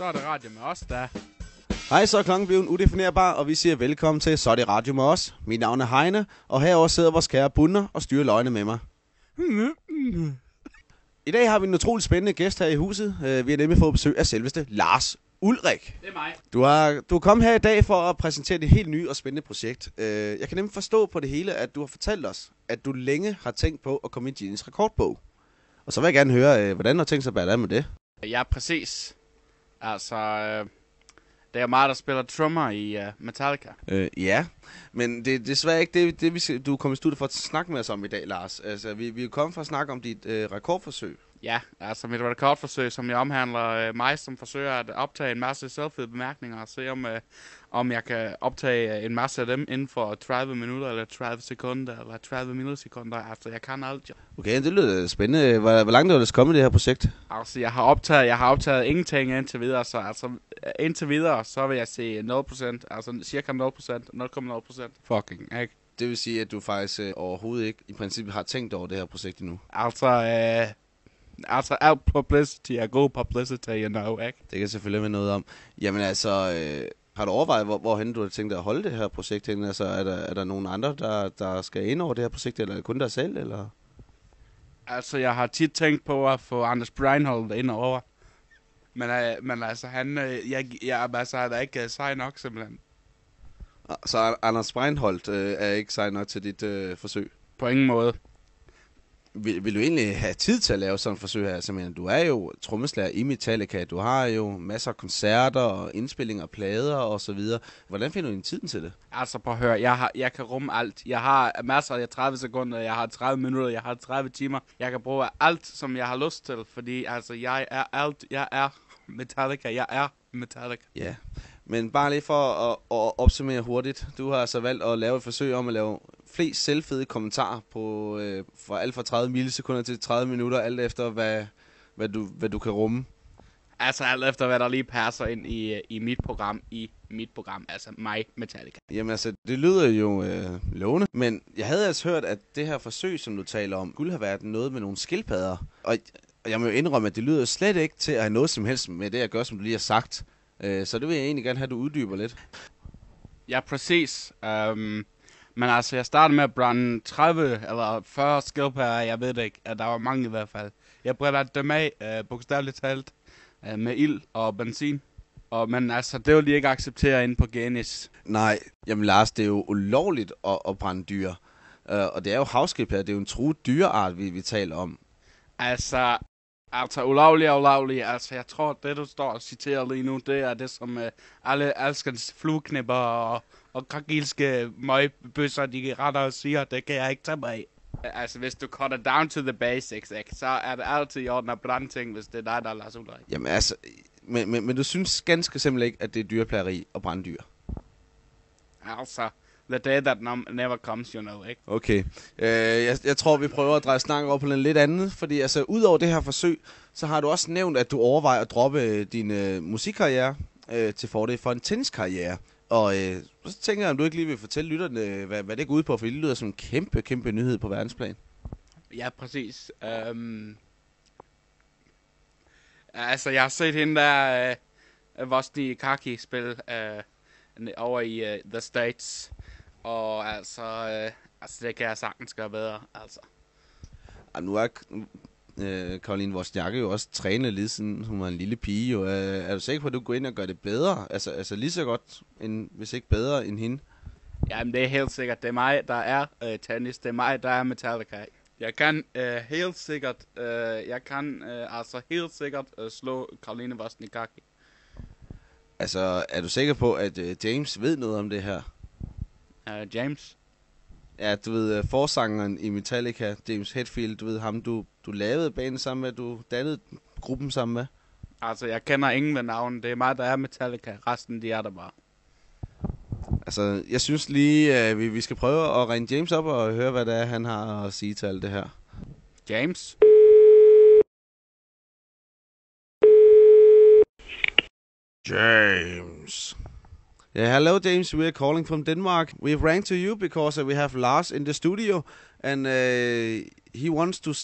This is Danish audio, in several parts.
Så er det radio med os, der. Hej, så er klokken blevet udefinerbar, og vi siger velkommen til Så er det radio med os. Mit navn er Heine, og herover sidder vores kære Bunner og styrer løgne med mig. I dag har vi en utrolig spændende gæst her i huset. Vi har nemlig fået besøg af selveste Lars Ulrik. Det er mig. Du er kommet her i dag for at præsentere et helt nyt og spændende projekt. Jeg kan nemlig forstå på det hele, at du har fortalt os, at du længe har tænkt på at komme i Guinness rekordbog. Og så vil jeg gerne høre, hvordan du har tænkt sig at bære dig med det. Ja, præcis. Altså, det er mig, der spiller trommer i Metallica. Ja, men det er desværre ikke det du er kommet i studiet for at snakke med os om i dag, Lars. Altså, vi er kommet for at snakke om dit rekordforsøg. Ja, altså mit rekordforsøg, som jeg omhandler mig, som forsøger at optage en masse selvfede bemærkninger og se om jeg kan optage en masse af dem inden for 30 minutter, eller 30 sekunder, eller 30 millisekunder. Altså, jeg kan alt. Okay, det lyder spændende. Hvor langt er det kommet det her projekt? Altså, jeg har optaget ingenting indtil videre, så altså, indtil videre, så vil jeg sige 0%, altså cirka 0%, 0,0%. Fucking, ikke? Det vil sige, at du faktisk overhovedet ikke i princippet har tænkt over det her projekt endnu. Altså, alt publicity er god publicity, you know, ikke? Det kan selvfølgelig være noget om. Jamen altså, har du overvejet, hvorhen du har tænkt dig at holde det her projekt henne? Altså, er der nogen andre, der skal ind over det her projekt, eller er det kun dig selv, eller? Altså, jeg har tit tænkt på at få Anders Breinholt ind over. Men altså, han er ikke sej nok, simpelthen. Så Anders Breinholt er ikke sej nok til dit forsøg? På ingen måde. Vil du egentlig have tid til at lave sådan et forsøg her? Altså, du er jo trommeslager i Metallica, du har jo masser af koncerter og indspillinger af plader og så videre. Hvordan finder du din tiden til det? Altså, på hør, jeg kan rumme alt. Jeg har masser af 30 sekunder, jeg har 30 minutter, jeg har 30 timer. Jeg kan bruge alt, som jeg har lyst til, fordi altså, jeg er alt. Jeg er Metallica. Ja, men bare lige for at opsummere hurtigt. Du har altså valgt at lave et forsøg om at lave flest selvfede kommentarer på fra alt fra 30 millisekunder til 30 minutter, alt efter hvad du kan rumme. Altså alt efter hvad der lige passer ind i mit program, altså mig, Metallica. Jamen altså, det lyder jo lovende, men jeg havde altså hørt, at det her forsøg, som du taler om, skulle have været noget med nogle skildpadder. Og jeg må jo indrømme, at det lyder slet ikke til at have noget som helst med det at gøre, som du lige har sagt. Så det vil jeg egentlig gerne have, at du uddyber lidt. Ja, præcis. Men altså, jeg startede med at brænde 30 eller 40 skildpadder, jeg ved det ikke. Der var mange i hvert fald. Jeg brændte dem af, bogstaveligt talt, med ild og benzin. Men altså, det vil de ikke acceptere inde på Guinness. Nej, jamen Lars, det er jo ulovligt at brænde dyr. Og det er jo havskildpadder, det er jo en truet dyreart, vi taler om. Altså ulovlig. Altså, jeg tror, det du står og citerer lige nu, det er det, som alle alskens flueknipper og krakilske møgbøsser, de retter og siger, det kan jeg ikke tage mig af. Altså, hvis du cutter down to the basics, ikke, så er det altid i orden at brænde ting, hvis det er dig, der er Lars Ulrik. Jamen altså, men du synes ganske simpelthen ikke, at det er dyreplageri at brænde dyr? Altså, the day that never comes, you know, ikke? Okay. Jeg tror, vi prøver at dreje snakken over på noget lidt andet, fordi altså, udover det her forsøg, så har du også nævnt, at du overvejer at droppe din musikkarriere til fordel for en tenniskarriere. Og så tænker jeg, om du ikke lige vil fortælle lytterne, hvad det går ud på, for det lyder som en kæmpe nyhed på verdensplan. Ja, præcis. Altså, jeg har set hende der, Vosni Kaki spille over i The States. Og altså, det kan jeg sagtens gøre bedre, altså. Nu er Caroline Wozniacki jo også trænet lidt siden hun var en lille pige. Jo. Er du sikker på, at du går ind og gør det bedre? Altså lige så godt, hvis ikke bedre end hende? Jamen, det er helt sikkert. Det er mig, der er tennis. Det er mig, der er Metallica. Jeg kan helt sikkert slå Caroline Wozniacki. Altså, er du sikker på, at James ved noget om det her? James? Ja, du ved, forsangeren i Metallica, James Hetfield, du ved ham, du lavede banen sammen med, du dannede gruppen sammen med. Altså, jeg kender ingen ved navnet. Det er mig, der er Metallica. Resten, de er der bare. Altså, jeg synes lige, vi skal prøve at ringe James op og høre, hvad det er, han har at sige til alt det her. James? James. Yeah, hello James, we are calling from Denmark. We've rang to you because we have Lars in the studio, and he wants to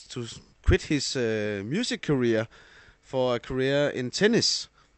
quit his music career for a career in tennis.